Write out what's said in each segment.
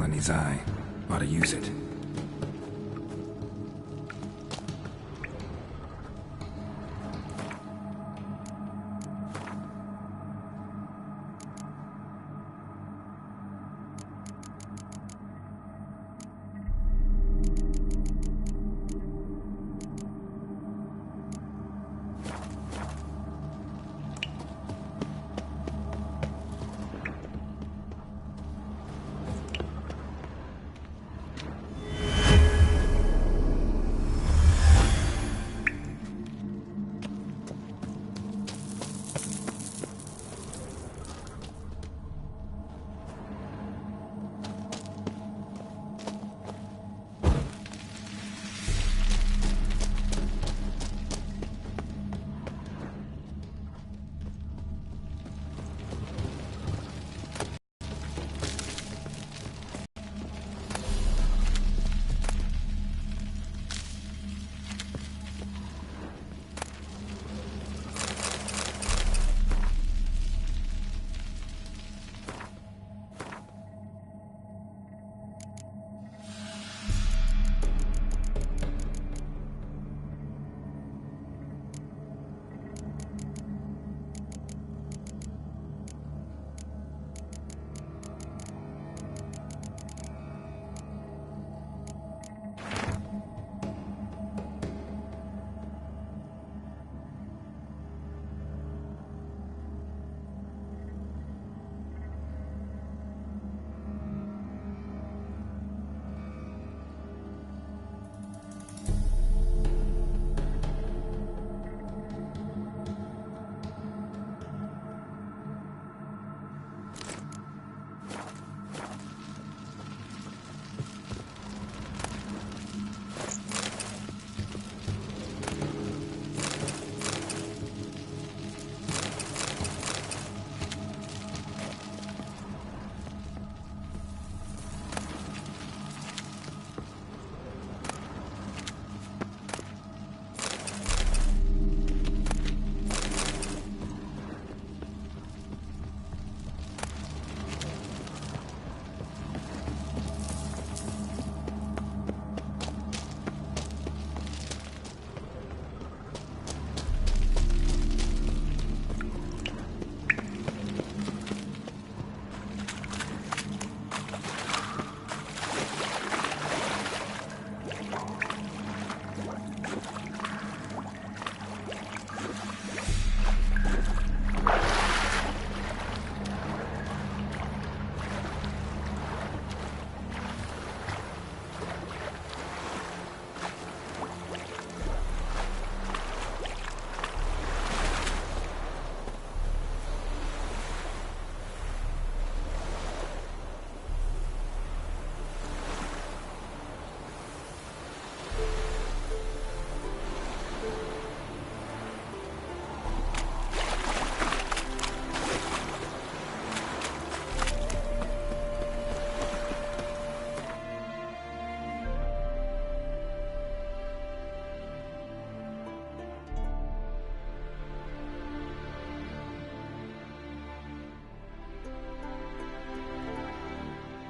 in his eye. Ought to use it.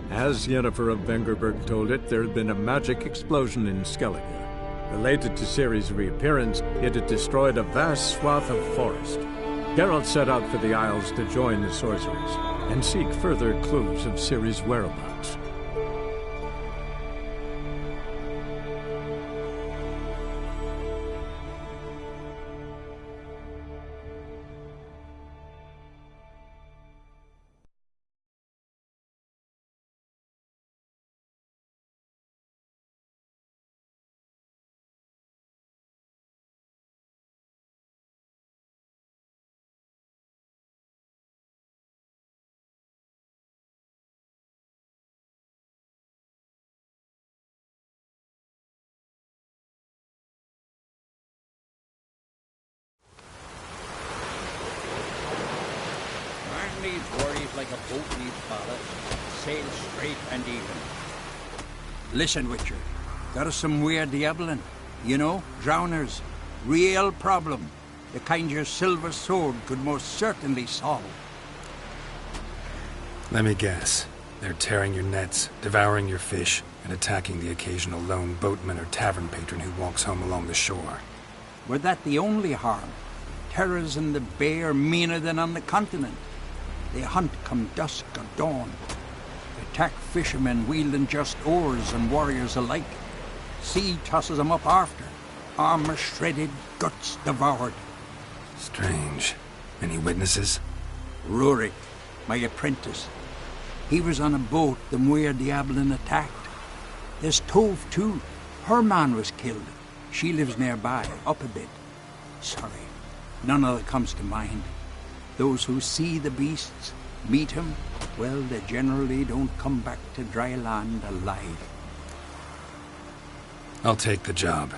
As Yennefer of Vengerberg told it, there had been a magic explosion in Skellige. Related to Ciri's reappearance, it had destroyed a vast swath of forest. Geralt set out for the Isles to join the sorcerers and seek further clues of Ciri's whereabouts. Needs worries like a boat needs ballast. Sail straight and even. Listen, Witcher. Got us some weird diabling. You know, drowners. Real problem. The kind your silver sword could most certainly solve. Let me guess. They're tearing your nets, devouring your fish, and attacking the occasional lone boatman or tavern patron who walks home along the shore. Were that the only harm? Terrors in the bay are meaner than on the continent. They hunt come dusk or dawn. Attack fishermen wielding just oars and warriors alike. Sea tosses them up after. Armor shredded, guts devoured. Strange. Any witnesses? Rurik, my apprentice. He was on a boat the Muir Diablin attacked. There's Tove, too. Her man was killed. She lives nearby, up a bit. Sorry, none of it comes to mind. Those who see the beasts, meet him, well, they generally don't come back to dry land alive. I'll take the job.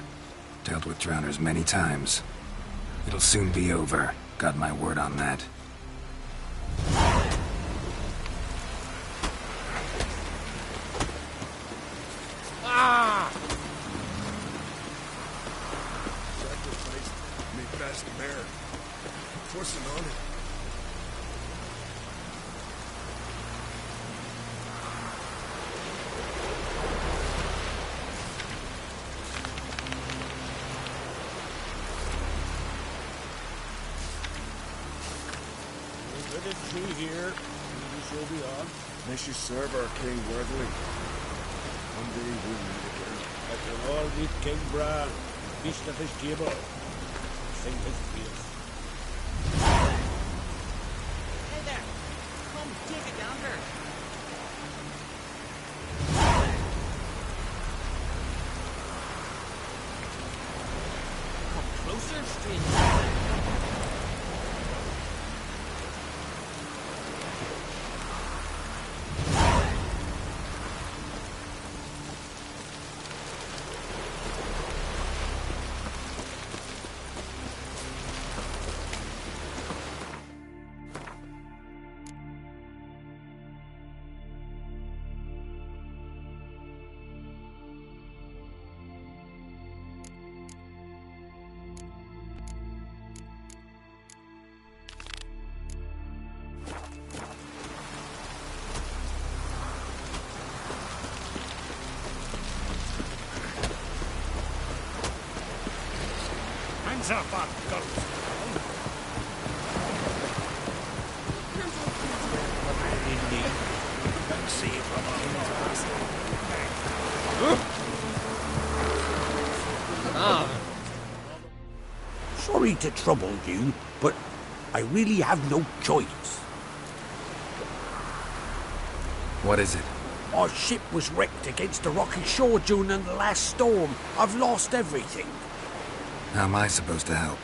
Dealt with drowners many times. It'll soon be over. Got my word on that. Ah! Sacrificed me best mare. Forcing on it. Let it see here. You shall be on. May she serve our king worthily. One day we'll meet again. That will all meet King Bran, feast of his table, sing his peace. Hey there! Come take a gander! Come closer, stranger! Hands up, on goats! Sorry to trouble you, but I really have no choice. What is it? Our ship was wrecked against a rocky shore during the last storm. I've lost everything. How am I supposed to help?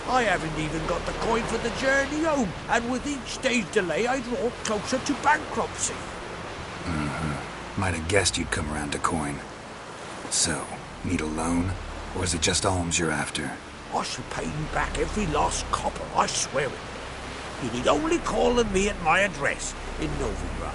I haven't even got the coin for the journey home, and with each day's delay I draw closer to bankruptcy. Might have guessed you'd come around to coin. So, need a loan? Or is it just alms you're after? I shall pay you back every last copper, I swear it. You need only call on me at my address in Novigrad.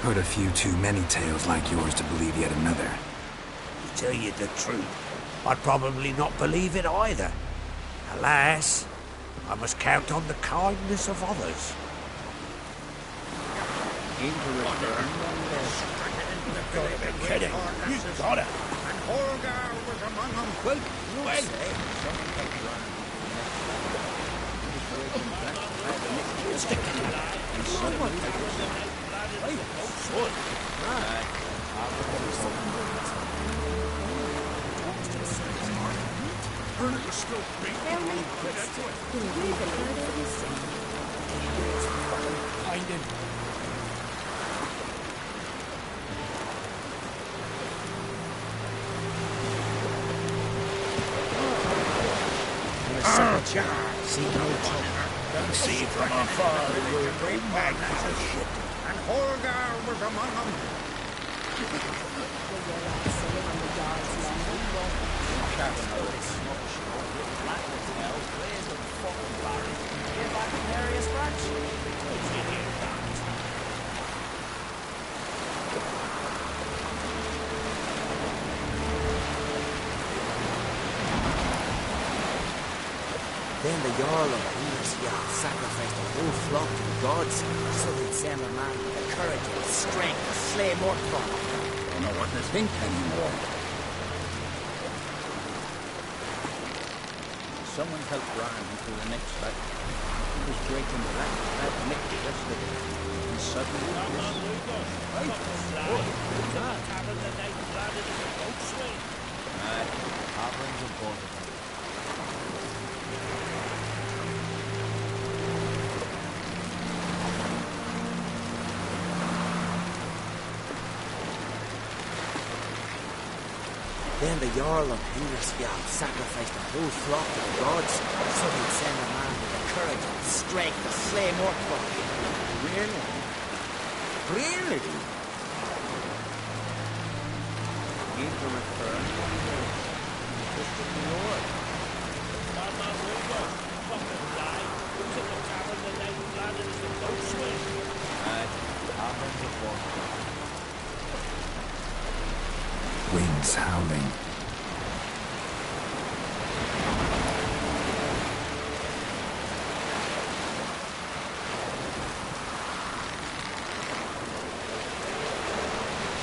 heard a few too many tales like yours to believe yet another. To tell you the truth, I'd probably not believe it either. Alas, I must count on the kindness of others. Kidding. You got it. And Holgar was among them. See no trouble. Don't see it from afar. You're a great magnificent. And Holgar was among them. Then the Jarl of Ingersfjall sacrificed a whole flock to the gods so they'd send a man with the courage and strength to slay Mortfolk. Don't know what to think anymore. Someone helped Brian into the next battle. He was breaking black Nick yesterday. And suddenly Harvard's a board. Then the Jarl of Ingersfjall sacrificed a whole flock to the gods so they'd send a man with the courage and strength to slay Mortfolk. Really? Really? Need to return one day. Just to the Lord. Winds howling.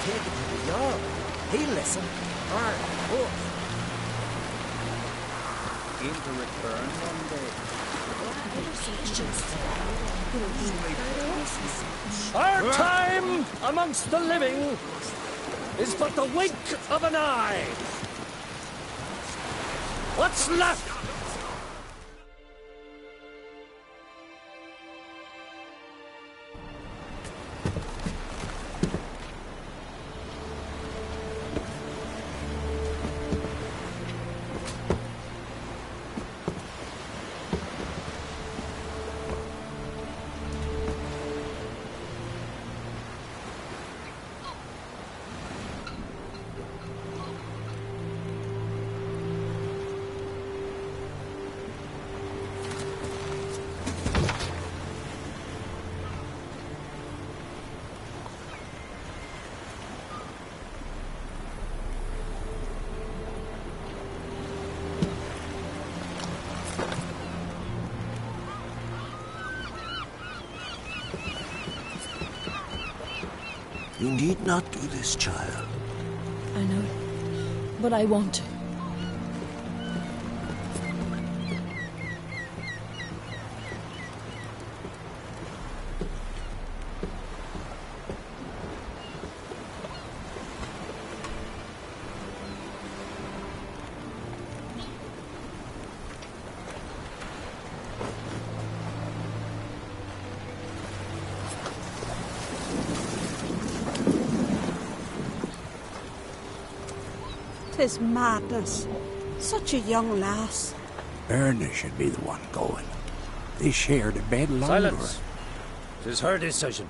Take it to the Jarl. He'll listen. Hard, both. Aim to return one day. Our time amongst the living is but the wink of an eye. What's left? You need not do this, child. I know, but I want to. Tis madness. Such a young lass. Erna should be the one going. They shared a bed longer. Silence. 'Tis her decision.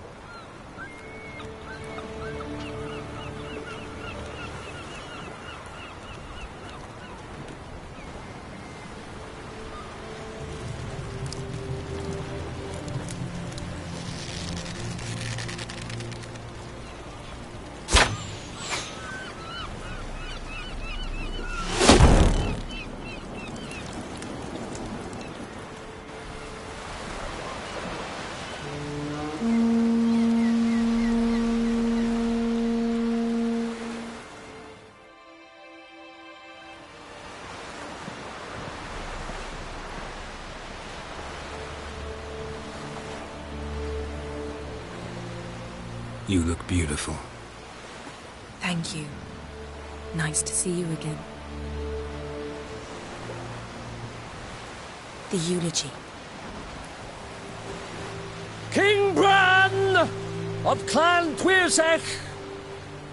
You look beautiful. Thank you. Nice to see you again. The eulogy. King Bran of Clan Tuirsech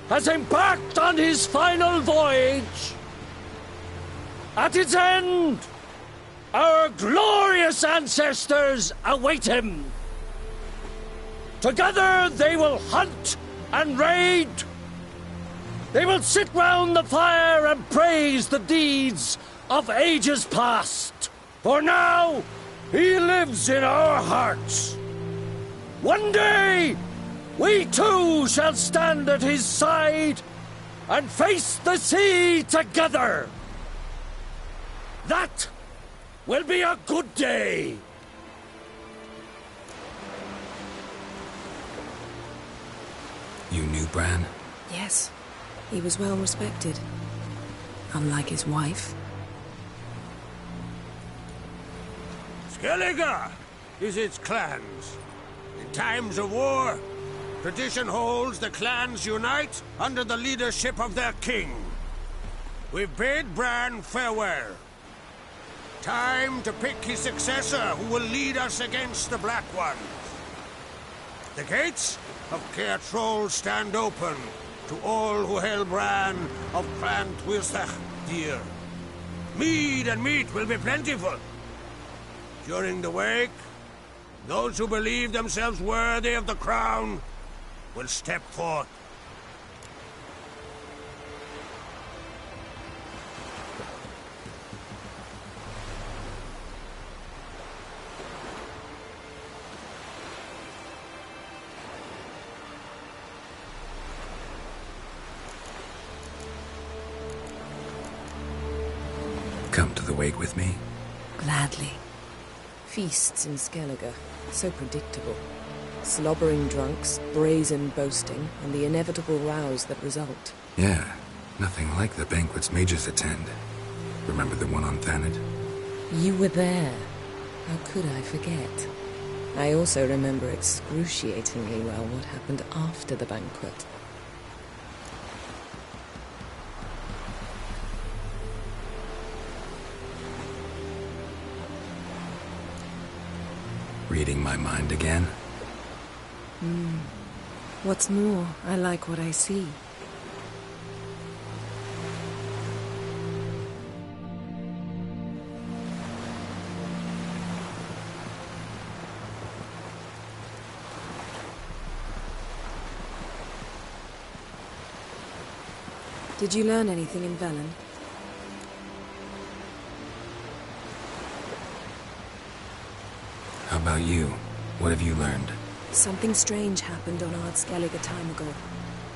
has embarked on his final voyage. At its end, our glorious ancestors await him. Together they will hunt and raid. They will sit round the fire and praise the deeds of ages past. For now, he lives in our hearts. One day, we too shall stand at his side and face the sea together. That will be a good day. You knew Bran? Yes. He was well respected. Unlike his wife. Skellige is its clans. In times of war, tradition holds the clans unite under the leadership of their king. We've bade Bran farewell. Time to pick his successor who will lead us against the Black Ones. The gates of Caer Troll stand open to all who hail Bran of Clan Tuirsech dear. Mead and meat will be plentiful. During the wake, those who believe themselves worthy of the crown will step forth. Come to the wake with me? Gladly. Feasts in Skellige, so predictable. Slobbering drunks, brazen boasting, and the inevitable rows that result. Yeah, nothing like the banquets mages attend. Remember the one on Thanedd? You were there. How could I forget? I also remember excruciatingly well what happened after the banquet. Reading my mind again? What's more, I like what I see. Did you learn anything in Velen? How about you? What have you learned? Something strange happened on Ard Skellige a time ago.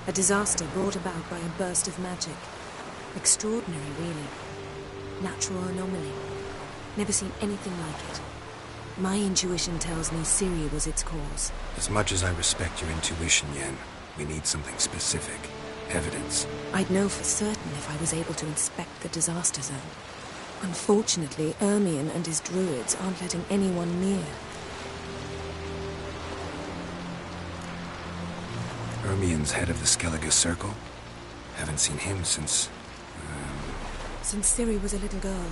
A disaster brought about by a burst of magic. Extraordinary, really. Natural anomaly. Never seen anything like it. My intuition tells me Ciri was its cause. As much as I respect your intuition, Yen, we need something specific. Evidence. I'd know for certain if I was able to inspect the disaster zone. Unfortunately, Ermion and his druids aren't letting anyone near. Ermion's head of the Skellige Circle? Haven't seen him since... Since Ciri was a little girl.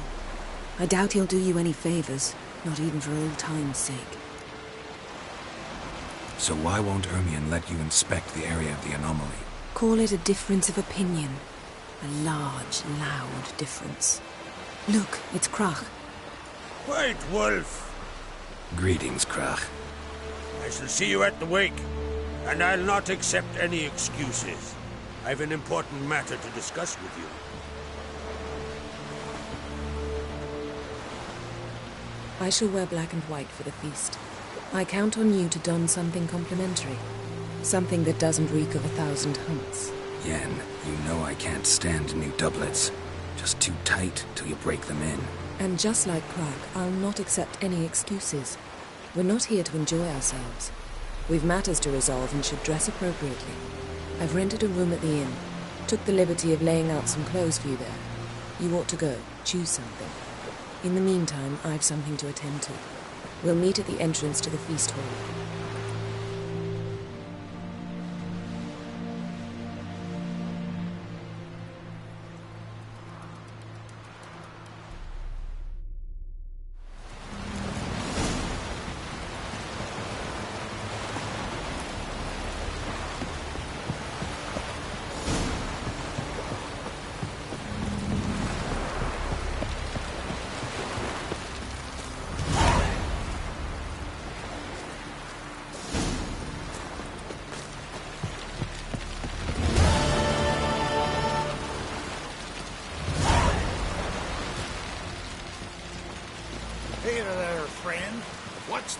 I doubt he'll do you any favors, not even for old time's sake. So why won't Ermion let you inspect the area of the anomaly? Call it a difference of opinion. A large, loud difference. Look, it's Crach. White Wolf. Greetings, Crach. I shall see you at the wake, and I'll not accept any excuses. I've an important matter to discuss with you. I shall wear black and white for the feast. I count on you to don something complimentary. Something that doesn't reek of 1,000 hunts. Yen, you know I can't stand new doublets. Just too tight till you break them in. And just like Crach, I'll not accept any excuses. We're not here to enjoy ourselves. We've matters to resolve and should dress appropriately. I've rented a room at the inn. Took the liberty of laying out some clothes for you there. You ought to go. Choose something. In the meantime, I've something to attend to. We'll meet at the entrance to the feast hall.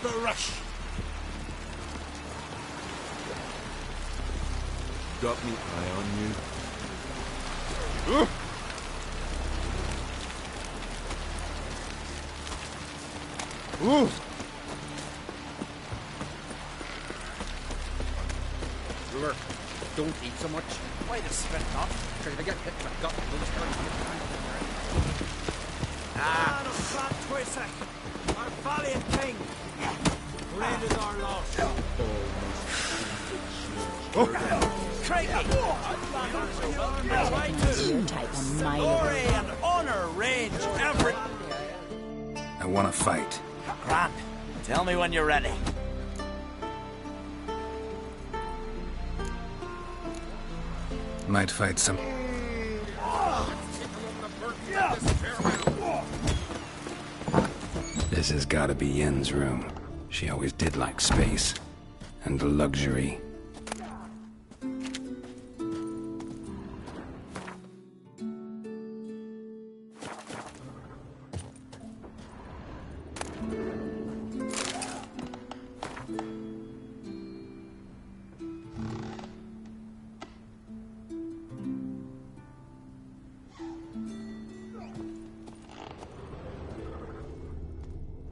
the rush. Got me eye on you. Brewer, don't eat so much. Why the spit not? Because if I get hit in the gut, you'll just turn and get Ah, the fat twisser! Our valiant king! Great is our loss! Crikey! You take a mile. Glory and honor range every... I want to fight. Grant, tell me when you're ready. Might fight some... This has got to be Yen's room. She always did like space. And luxury.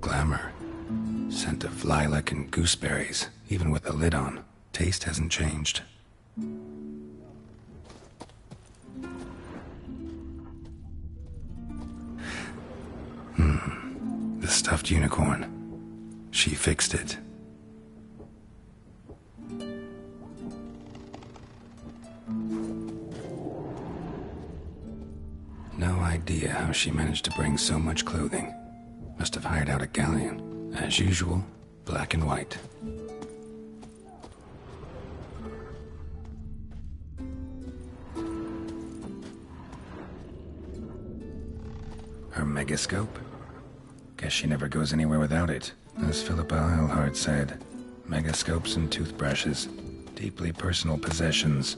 Glamour. Scent of lilac and gooseberries, even with the lid on. Taste hasn't changed. The stuffed unicorn. She fixed it. No idea how she managed to bring so much clothing. Must have hired out a galleon. As usual, black and white. Her megascope? Guess she never goes anywhere without it. As Philippa Eilhart said, megascopes and toothbrushes. Deeply personal possessions.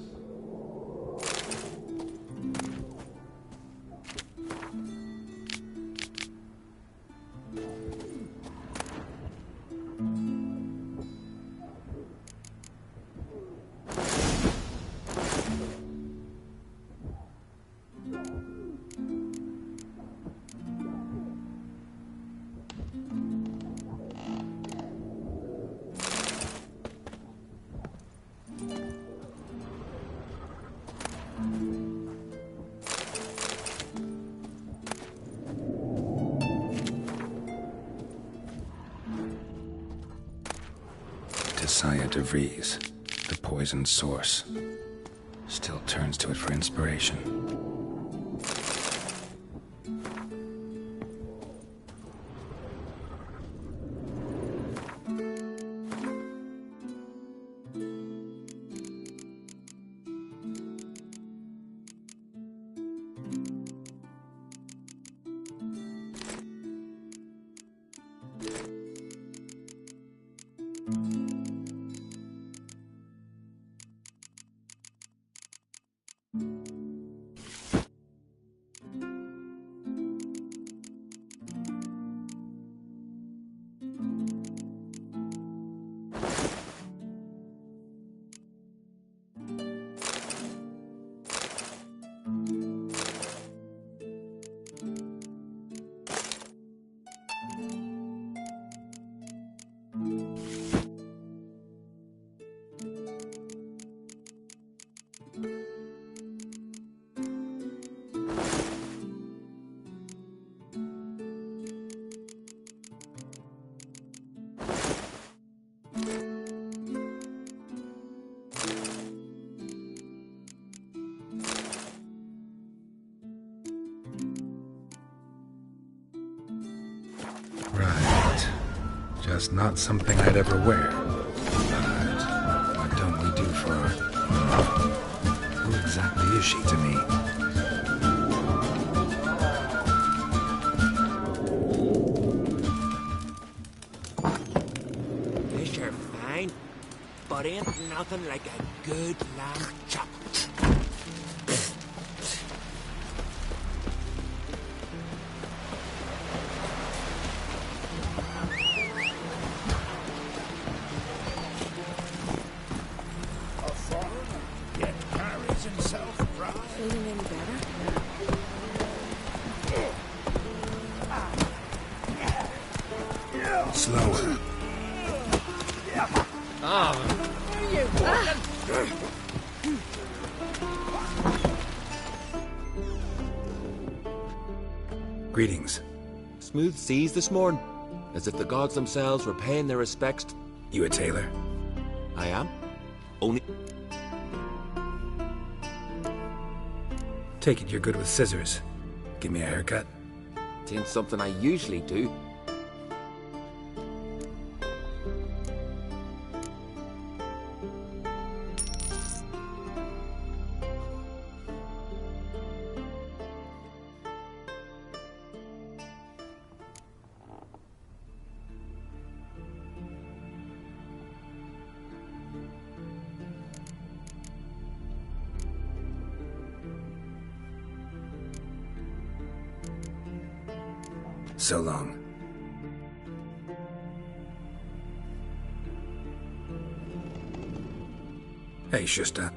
Saya DeVries, the poisoned source, still turns to it for inspiration. Right. Just not something I'd ever wear. But what don't we do for her? Who exactly is she to me? Fish are fine, but ain't nothing like a good lamb chop. Greetings. Smooth seas this morning, as if the gods themselves were paying their respects. You a tailor? I am. Only... Take it you're good with scissors. Give me a haircut. Ain't something I usually do. So long. Hey, Shusta.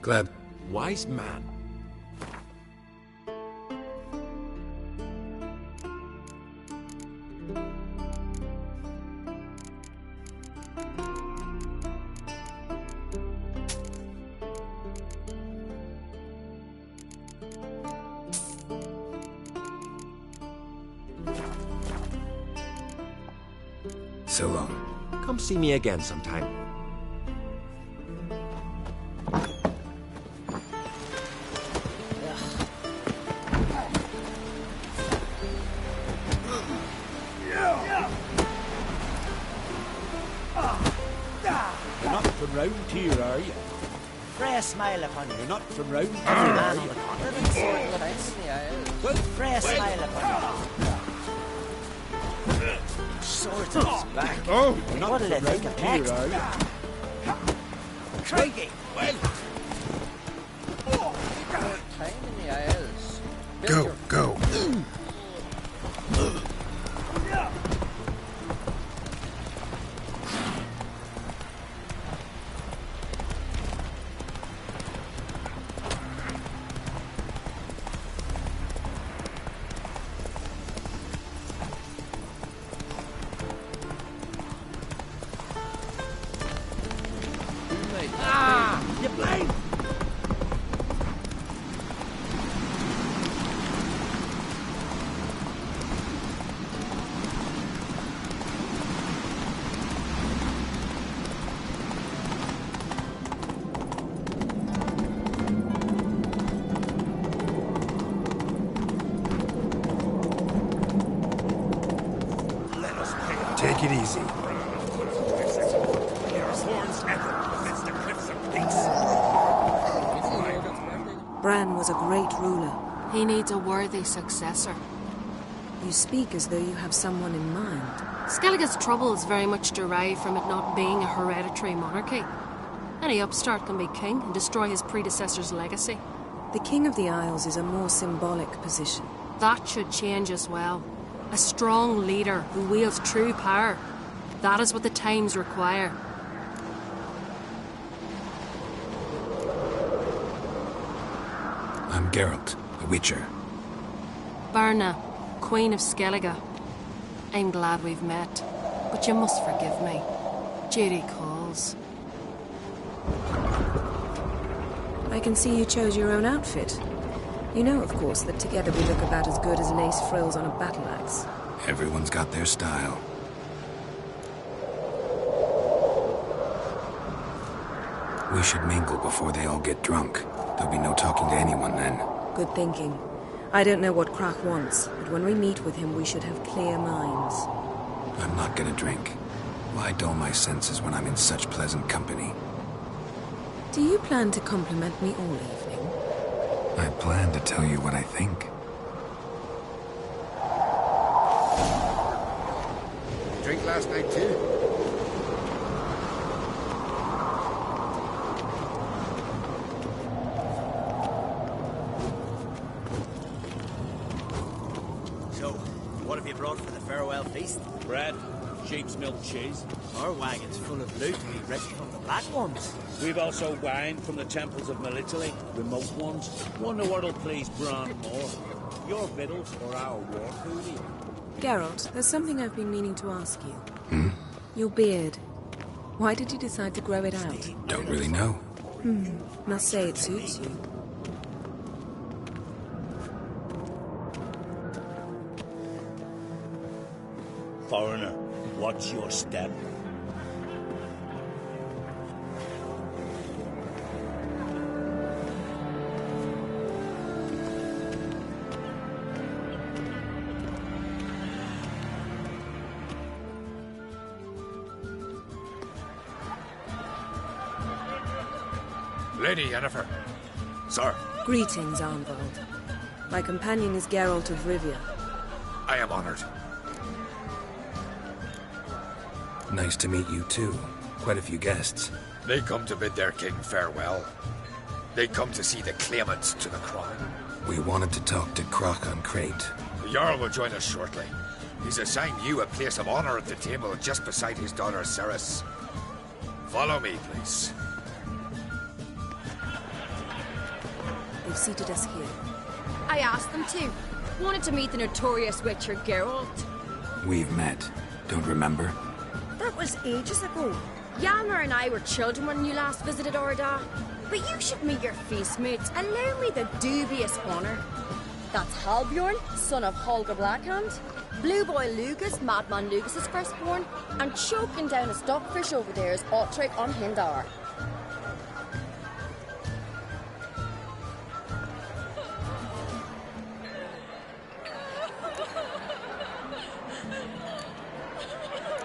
Gleb. Wise man. So long. Come see me again sometime. You're not from round here, are you? Pray a smile upon you. You're not from round here, Every are man you? on the continent sword with us. Well, Pray a smile upon you. Swords on his back. Oh, you're not What'll from they think round of here, next? are you? Craigie! Well, Go, go. You blind! Take it easy. Bran was a great ruler. He needs a worthy successor. You speak as though you have someone in mind. Skellige's troubles very much derive from it not being a hereditary monarchy. Any upstart can be king and destroy his predecessor's legacy. The King of the Isles is a more symbolic position. That should change as well. A strong leader who wields true power. That is what the times require. I'm Geralt, the Witcher. Birna, Queen of Skellige. I'm glad we've met, but you must forgive me. Duty calls. I can see you chose your own outfit. You know, of course, that together we look about as good as lace frills on a battle axe. Everyone's got their style. We should mingle before they all get drunk. There'll be no talking to anyone then. Good thinking. I don't know what Krach wants, but when we meet with him, we should have clear minds. I'm not gonna drink. Why dull my senses when I'm in such pleasant company? Do you plan to compliment me all evening? I plan to tell you what I think. Drink last night too? So, what have you brought for the farewell feast? bread, sheep's milk cheese. Our wagon's full of loot we wrenched from the Black Ones. We've also wine from the temples of Melitele, remote ones. Wonder what'll please Bran more. Your victuals or our war food? Geralt, there's something I've been meaning to ask you. Your beard. Why did you decide to grow it out? Don't really know. Must say it suits you. Foreigner, what's your step? Lady Yennefer. Sir. Greetings, Arnvald. My companion is Geralt of Rivia. I am honored. Nice to meet you too. Quite a few guests. They come to bid their king farewell. They come to see the claimants to the crown. We wanted to talk to Croc on Crate. The Jarl will join us shortly. He's assigned you a place of honor at the table just beside his daughter Cerys. Follow me, please. They've seated us here. I asked them to. Wanted to meet the notorious Witcher Geralt. We've met. Don't remember? That was ages ago. Hjalmar and I were children when you last visited Orda. But you should meet your feast mates. Allow me the dubious honor. That's Halbjorn, son of Holger Blackhand. Blue Boy Lugus, Madman Lugus' firstborn. And choking down a stockfish over there is Otric on Hindar.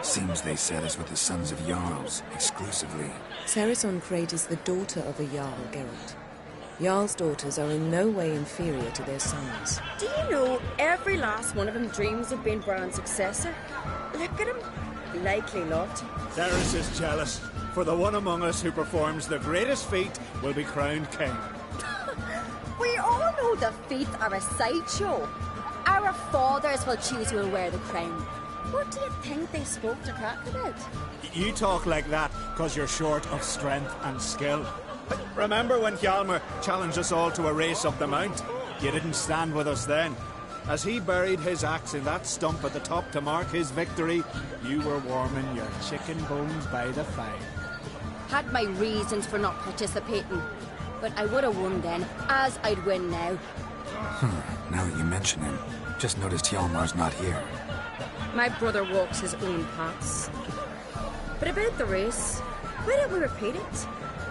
Seems they set us with the sons of Jarls, exclusively. Cerys on Crate is the daughter of a Jarl, Geralt. Jarl's daughters are in no way inferior to their sons. Do you know every last one of them dreams of being Bran's successor? Look at him. Likely not. Cerys is jealous, for the one among us who performs the greatest feat will be crowned king. We all know the feet are a sideshow. Our fathers will choose who will wear the crown. What do you think they spoke to Crack about? You talk like that because you're short of strength and skill. Remember when Hjalmar challenged us all to a race up the mount? You didn't stand with us then. As he buried his axe in that stump at the top to mark his victory, you were warming your chicken bones by the fire. Had my reasons for not participating, but I would have won then, as I'd win now. Now that you mention him, just noticed Hjalmar's not here. My brother walks his own paths. But about the race, why don't we repeat it?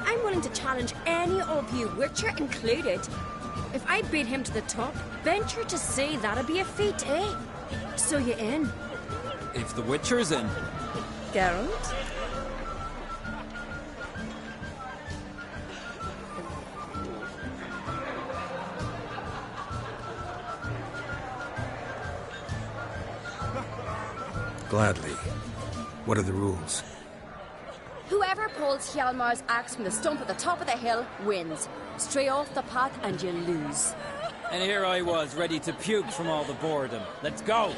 I'm willing to challenge any of you, Witcher included. If I beat him to the top, venture to say that'd be a feat, eh? So you in? If the Witcher's in. Geralt? Gladly. What are the rules? Whoever pulls Hjalmar's axe from the stump at the top of the hill wins. Stray off the path and you lose. And here I was, ready to puke from all the boredom. Let's go!